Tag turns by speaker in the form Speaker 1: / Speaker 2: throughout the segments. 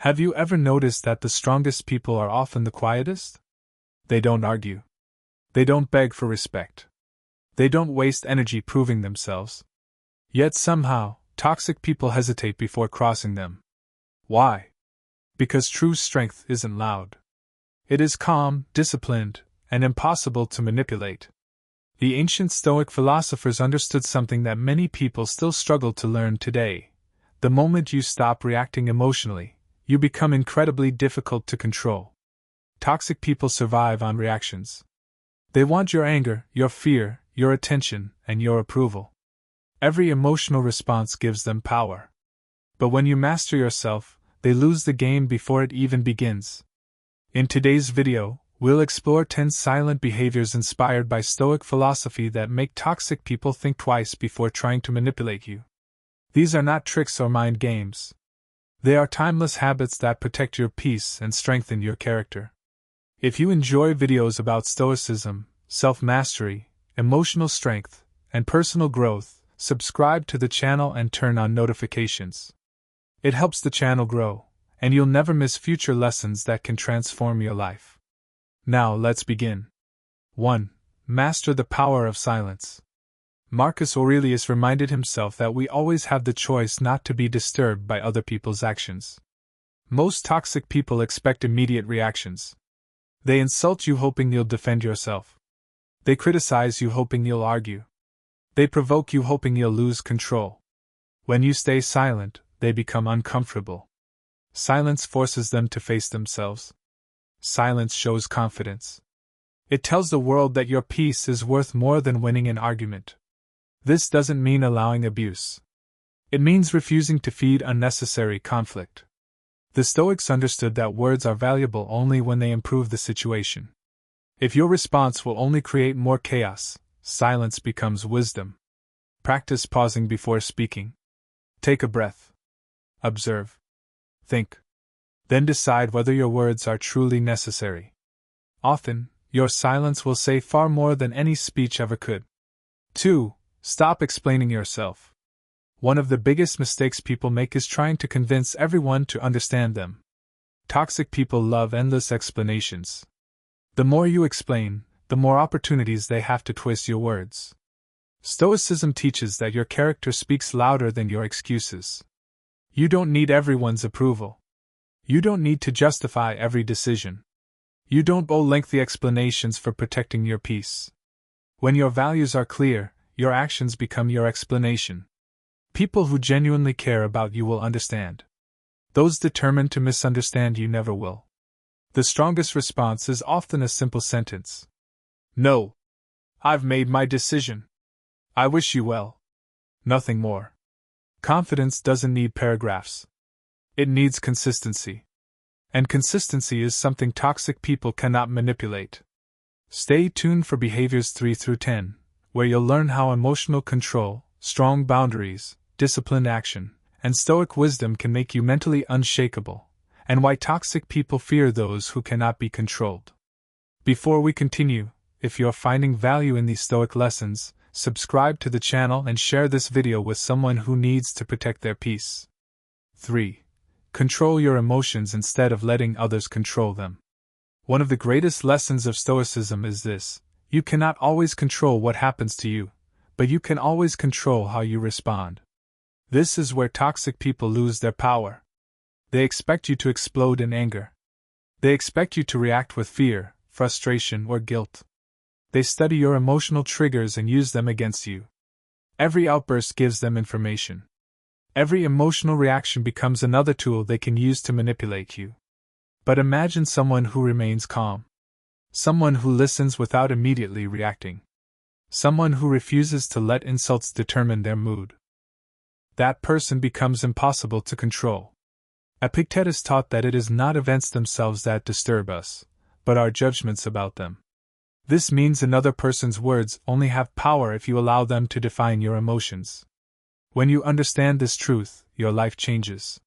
Speaker 1: Have you ever noticed that the strongest people are often the quietest? They don't argue. They don't beg for respect. They don't waste energy proving themselves. Yet somehow, toxic people hesitate before crossing them. Why? Because true strength isn't loud. It is calm, disciplined, and impossible to manipulate. The ancient Stoic philosophers understood something that many people still struggle to learn today. The moment you stop reacting emotionally, you become incredibly difficult to control. Toxic people survive on reactions. They want your anger, your fear, your attention, and your approval. Every emotional response gives them power. But when you master yourself, they lose the game before it even begins. In today's video, we'll explore 10 silent behaviors inspired by Stoic philosophy that make toxic people think twice before trying to manipulate you. These are not tricks or mind games. They are timeless habits that protect your peace and strengthen your character. If you enjoy videos about Stoicism, self-mastery, emotional strength, and personal growth, subscribe to the channel and turn on notifications. It helps the channel grow, and you'll never miss future lessons that can transform your life. Now let's begin. 1. Master the power of silence. Marcus Aurelius reminded himself that we always have the choice not to be disturbed by other people's actions. Most toxic people expect immediate reactions. They insult you hoping you'll defend yourself. They criticize you hoping you'll argue. They provoke you hoping you'll lose control. When you stay silent, they become uncomfortable. Silence forces them to face themselves. Silence shows confidence. It tells the world that your peace is worth more than winning an argument. This doesn't mean allowing abuse. It means refusing to feed unnecessary conflict. The Stoics understood that words are valuable only when they improve the situation. If your response will only create more chaos, silence becomes wisdom. Practice pausing before speaking. Take a breath. Observe. Think. Then decide whether your words are truly necessary. Often, your silence will say far more than any speech ever could. 2. Stop explaining yourself. One of the biggest mistakes people make is trying to convince everyone to understand them. Toxic people love endless explanations. The more you explain, the more opportunities they have to twist your words. Stoicism teaches that your character speaks louder than your excuses. You don't need everyone's approval. You don't need to justify every decision. You don't owe lengthy explanations for protecting your peace. When your values are clear, your actions become your explanation. People who genuinely care about you will understand. Those determined to misunderstand you never will. The strongest response is often a simple sentence. No. I've made my decision. I wish you well. Nothing more. Confidence doesn't need paragraphs. It needs consistency. And consistency is something toxic people cannot manipulate. Stay tuned for behaviors 3 through 10, where you'll learn how emotional control, strong boundaries, disciplined action, and Stoic wisdom can make you mentally unshakable, and why toxic people fear those who cannot be controlled. Before we continue, if you're finding value in these Stoic lessons, subscribe to the channel and share this video with someone who needs to protect their peace. 3. Control your emotions instead of letting others control them. One of the greatest lessons of Stoicism is this: you cannot always control what happens to you, but you can always control how you respond. This is where toxic people lose their power. They expect you to explode in anger. They expect you to react with fear, frustration, or guilt. They study your emotional triggers and use them against you. Every outburst gives them information. Every emotional reaction becomes another tool they can use to manipulate you. But imagine someone who remains calm. Someone who listens without immediately reacting. Someone who refuses to let insults determine their mood. That person becomes impossible to control. Epictetus taught that it is not events themselves that disturb us, but our judgments about them. This means another person's words only have power if you allow them to define your emotions. When you understand this truth, your life changes.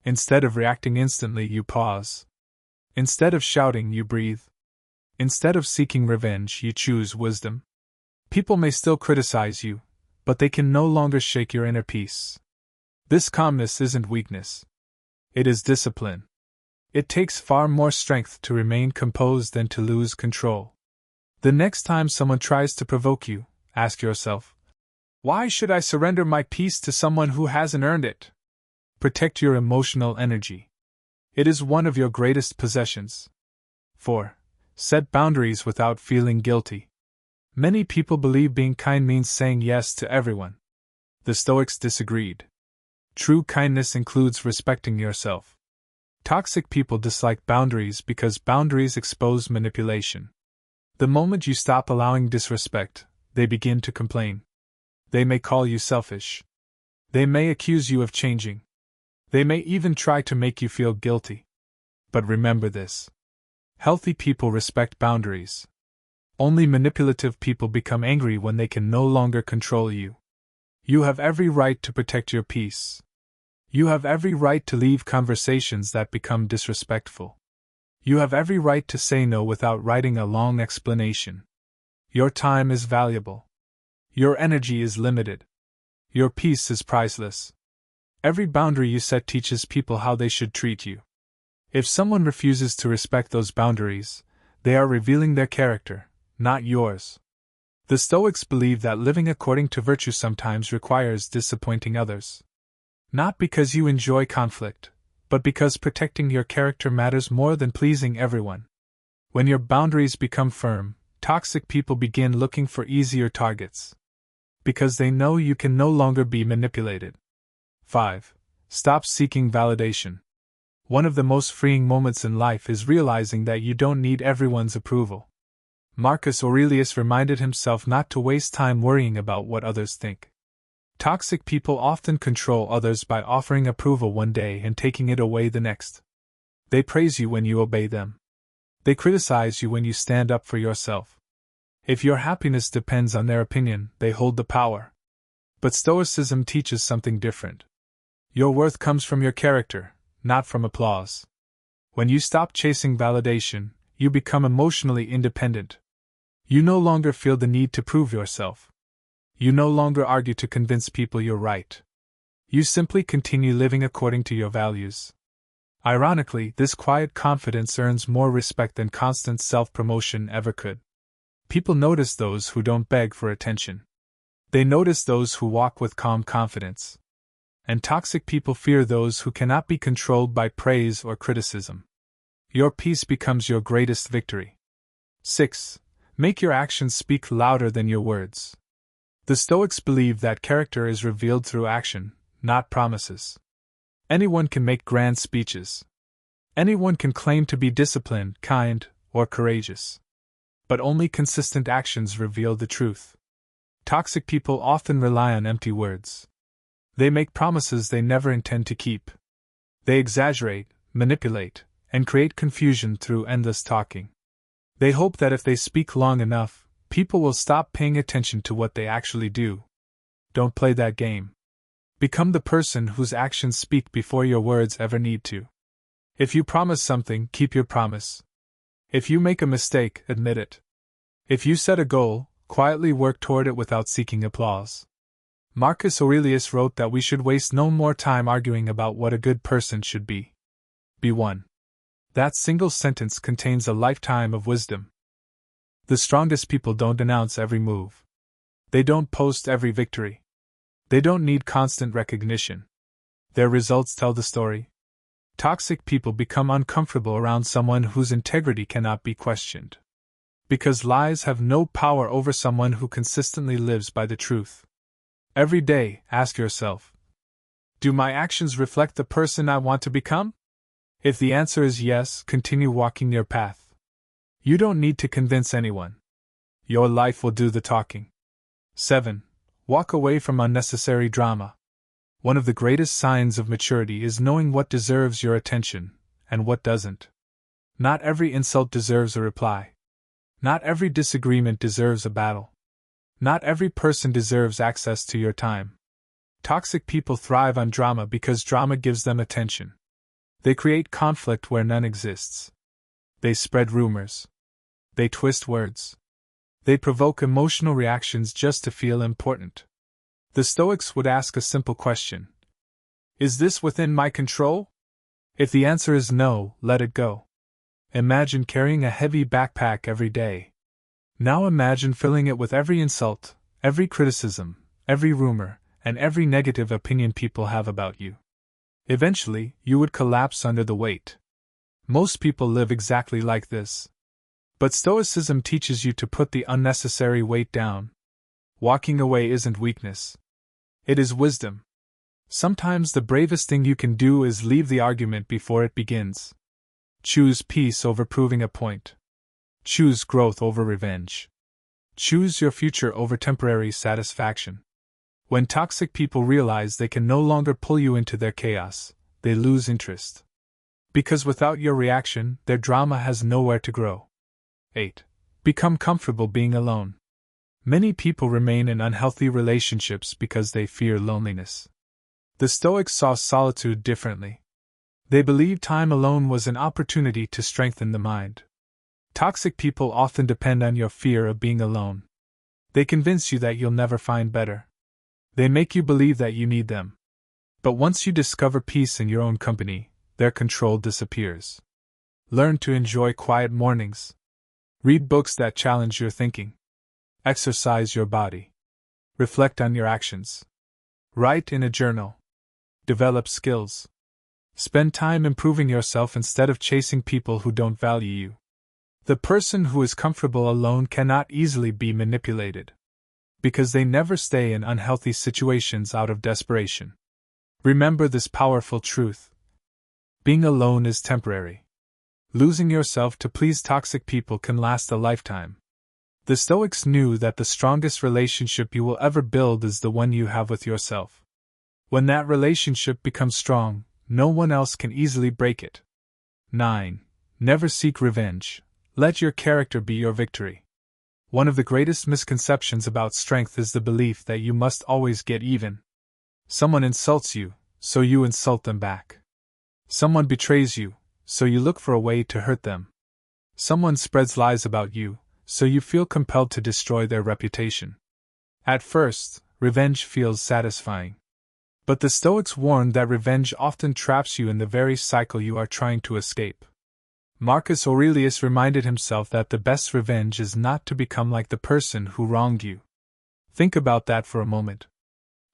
Speaker 1: Instead of reacting instantly, you pause. Instead of shouting, you breathe. Instead of seeking revenge, you choose wisdom. People may still criticize you, but they can no longer shake your inner peace. This calmness isn't weakness. It is discipline. It takes far more strength to remain composed than to lose control. The next time someone tries to provoke you, ask yourself, why should I surrender my peace to someone who hasn't earned it? Protect your emotional energy. It is one of your greatest possessions. 4. Set boundaries without feeling guilty. Many people believe being kind means saying yes to everyone. The Stoics disagreed. True kindness includes respecting yourself. Toxic people dislike boundaries because boundaries expose manipulation. The moment you stop allowing disrespect, they begin to complain. They may call you selfish. They may accuse you of changing. They may even try to make you feel guilty. But remember this. Healthy people respect boundaries. Only manipulative people become angry when they can no longer control you. You have every right to protect your peace. You have every right to leave conversations that become disrespectful. You have every right to say no without writing a long explanation. Your time is valuable. Your energy is limited. Your peace is priceless. Every boundary you set teaches people how they should treat you. If someone refuses to respect those boundaries, they are revealing their character, not yours. The Stoics believe that living according to virtue sometimes requires disappointing others. Not because you enjoy conflict, but because protecting your character matters more than pleasing everyone. When your boundaries become firm, toxic people begin looking for easier targets. Because they know you can no longer be manipulated. 5. Stop seeking validation. One of the most freeing moments in life is realizing that you don't need everyone's approval. Marcus Aurelius reminded himself not to waste time worrying about what others think. Toxic people often control others by offering approval one day and taking it away the next. They praise you when you obey them. They criticize you when you stand up for yourself. If your happiness depends on their opinion, they hold the power. But Stoicism teaches something different. Your worth comes from your character, not from applause. When you stop chasing validation, you become emotionally independent. You no longer feel the need to prove yourself. You no longer argue to convince people you're right. You simply continue living according to your values. Ironically, this quiet confidence earns more respect than constant self-promotion ever could. People notice those who don't beg for attention. They notice those who walk with calm confidence. And toxic people fear those who cannot be controlled by praise or criticism. Your peace becomes your greatest victory. 6. Make your actions speak louder than your words. The Stoics believe that character is revealed through action, not promises. Anyone can make grand speeches. Anyone can claim to be disciplined, kind, or courageous. But only consistent actions reveal the truth. Toxic people often rely on empty words. They make promises they never intend to keep. They exaggerate, manipulate, and create confusion through endless talking. They hope that if they speak long enough, people will stop paying attention to what they actually do. Don't play that game. Become the person whose actions speak before your words ever need to. If you promise something, keep your promise. If you make a mistake, admit it. If you set a goal, quietly work toward it without seeking applause. Marcus Aurelius wrote that we should waste no more time arguing about what a good person should be. Be one. That single sentence contains a lifetime of wisdom. The strongest people don't announce every move. They don't post every victory. They don't need constant recognition. Their results tell the story. Toxic people become uncomfortable around someone whose integrity cannot be questioned. Because lies have no power over someone who consistently lives by the truth. Every day, ask yourself, do my actions reflect the person I want to become? If the answer is yes, continue walking your path. You don't need to convince anyone. Your life will do the talking. 7. Walk away from unnecessary drama. One of the greatest signs of maturity is knowing what deserves your attention, and what doesn't. Not every insult deserves a reply. Not every disagreement deserves a battle. Not every person deserves access to your time. Toxic people thrive on drama because drama gives them attention. They create conflict where none exists. They spread rumors. They twist words. They provoke emotional reactions just to feel important. The Stoics would ask a simple question. Is this within my control? If the answer is no, let it go. Imagine carrying a heavy backpack every day. Now imagine filling it with every insult, every criticism, every rumor, and every negative opinion people have about you. Eventually, you would collapse under the weight. Most people live exactly like this. But Stoicism teaches you to put the unnecessary weight down. Walking away isn't weakness. It is wisdom. Sometimes the bravest thing you can do is leave the argument before it begins. Choose peace over proving a point. Choose growth over revenge. Choose your future over temporary satisfaction. When toxic people realize they can no longer pull you into their chaos, they lose interest. Because without your reaction, their drama has nowhere to grow. 8. Become comfortable being alone. Many people remain in unhealthy relationships because they fear loneliness. The Stoics saw solitude differently. They believed time alone was an opportunity to strengthen the mind. Toxic people often depend on your fear of being alone. They convince you that you'll never find better. They make you believe that you need them. But once you discover peace in your own company, their control disappears. Learn to enjoy quiet mornings. Read books that challenge your thinking. Exercise your body. Reflect on your actions. Write in a journal. Develop skills. Spend time improving yourself instead of chasing people who don't value you. The person who is comfortable alone cannot easily be manipulated. Because they never stay in unhealthy situations out of desperation. Remember this powerful truth. Being alone is temporary. Losing yourself to please toxic people can last a lifetime. The Stoics knew that the strongest relationship you will ever build is the one you have with yourself. When that relationship becomes strong, no one else can easily break it. 9. Never seek revenge. Let your character be your victory. One of the greatest misconceptions about strength is the belief that you must always get even. Someone insults you, so you insult them back. Someone betrays you, so you look for a way to hurt them. Someone spreads lies about you, so you feel compelled to destroy their reputation. At first, revenge feels satisfying. But the Stoics warned that revenge often traps you in the very cycle you are trying to escape. Marcus Aurelius reminded himself that the best revenge is not to become like the person who wronged you. Think about that for a moment.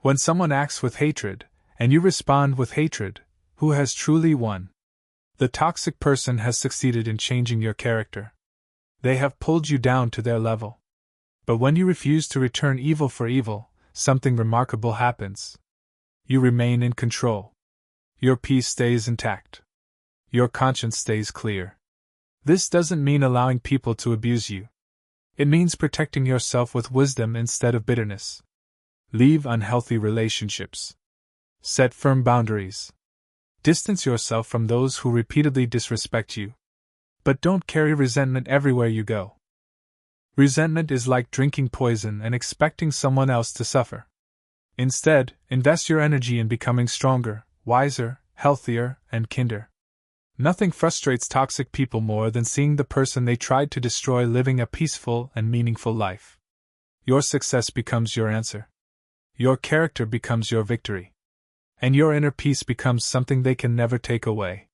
Speaker 1: When someone acts with hatred, and you respond with hatred, who has truly won? The toxic person has succeeded in changing your character. They have pulled you down to their level. But when you refuse to return evil for evil, something remarkable happens. You remain in control. Your peace stays intact. Your conscience stays clear. This doesn't mean allowing people to abuse you. It means protecting yourself with wisdom instead of bitterness. Leave unhealthy relationships. Set firm boundaries. Distance yourself from those who repeatedly disrespect you. But don't carry resentment everywhere you go. Resentment is like drinking poison and expecting someone else to suffer. Instead, invest your energy in becoming stronger, wiser, healthier, and kinder. Nothing frustrates toxic people more than seeing the person they tried to destroy living a peaceful and meaningful life. Your success becomes your answer. Your character becomes your victory. And your inner peace becomes something they can never take away.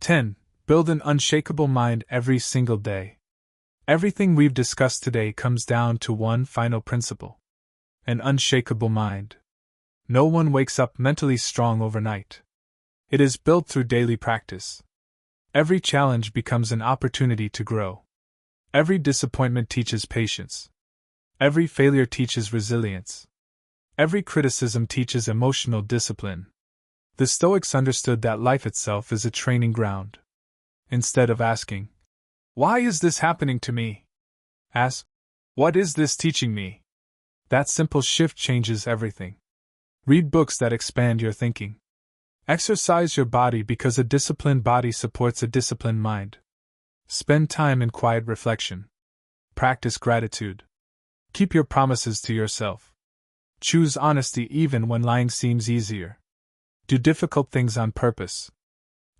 Speaker 1: 10. Build an unshakable mind every single day. Everything we've discussed today comes down to one final principle. An unshakable mind. No one wakes up mentally strong overnight. It is built through daily practice. Every challenge becomes an opportunity to grow. Every disappointment teaches patience. Every failure teaches resilience. Every criticism teaches emotional discipline. The Stoics understood that life itself is a training ground. Instead of asking, "Why is this happening to me?" ask, "What is this teaching me?" That simple shift changes everything. Read books that expand your thinking. Exercise your body because a disciplined body supports a disciplined mind. Spend time in quiet reflection. Practice gratitude. Keep your promises to yourself. Choose honesty even when lying seems easier. Do difficult things on purpose.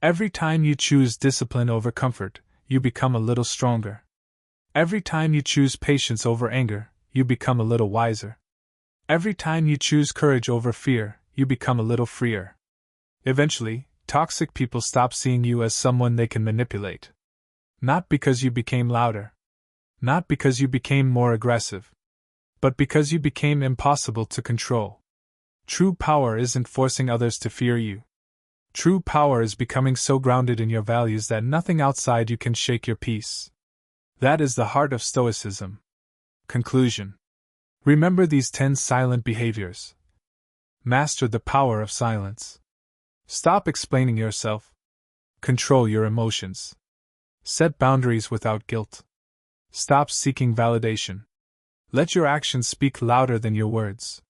Speaker 1: Every time you choose discipline over comfort, you become a little stronger. Every time you choose patience over anger, you become a little wiser. Every time you choose courage over fear, you become a little freer. Eventually, toxic people stop seeing you as someone they can manipulate. Not because you became louder. Not because you became more aggressive. But because you became impossible to control. True power isn't forcing others to fear you. True power is becoming so grounded in your values that nothing outside you can shake your peace. That is the heart of Stoicism. Conclusion. Remember these 10 silent behaviors. Master the power of silence. Stop explaining yourself. Control your emotions. Set boundaries without guilt. Stop seeking validation. Let your actions speak louder than your words.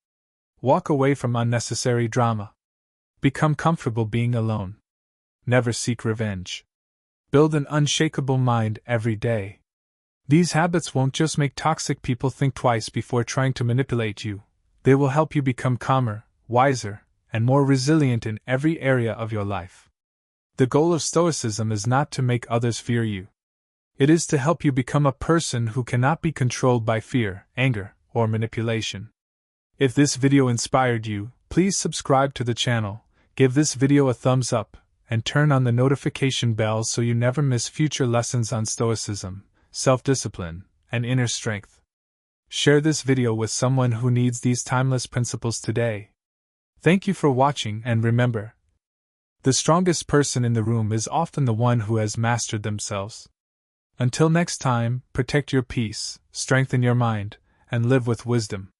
Speaker 1: Walk away from unnecessary drama. Become comfortable being alone. Never seek revenge. Build an unshakable mind every day. These habits won't just make toxic people think twice before trying to manipulate you, they will help you become calmer, wiser, and more resilient in every area of your life. The goal of Stoicism is not to make others fear you. It is to help you become a person who cannot be controlled by fear, anger, or manipulation. If this video inspired you, please subscribe to the channel, give this video a thumbs up, and turn on the notification bell so you never miss future lessons on Stoicism, self-discipline, and inner strength. Share this video with someone who needs these timeless principles today. Thank you for watching, and remember, the strongest person in the room is often the one who has mastered themselves. Until next time, protect your peace, strengthen your mind, and live with wisdom.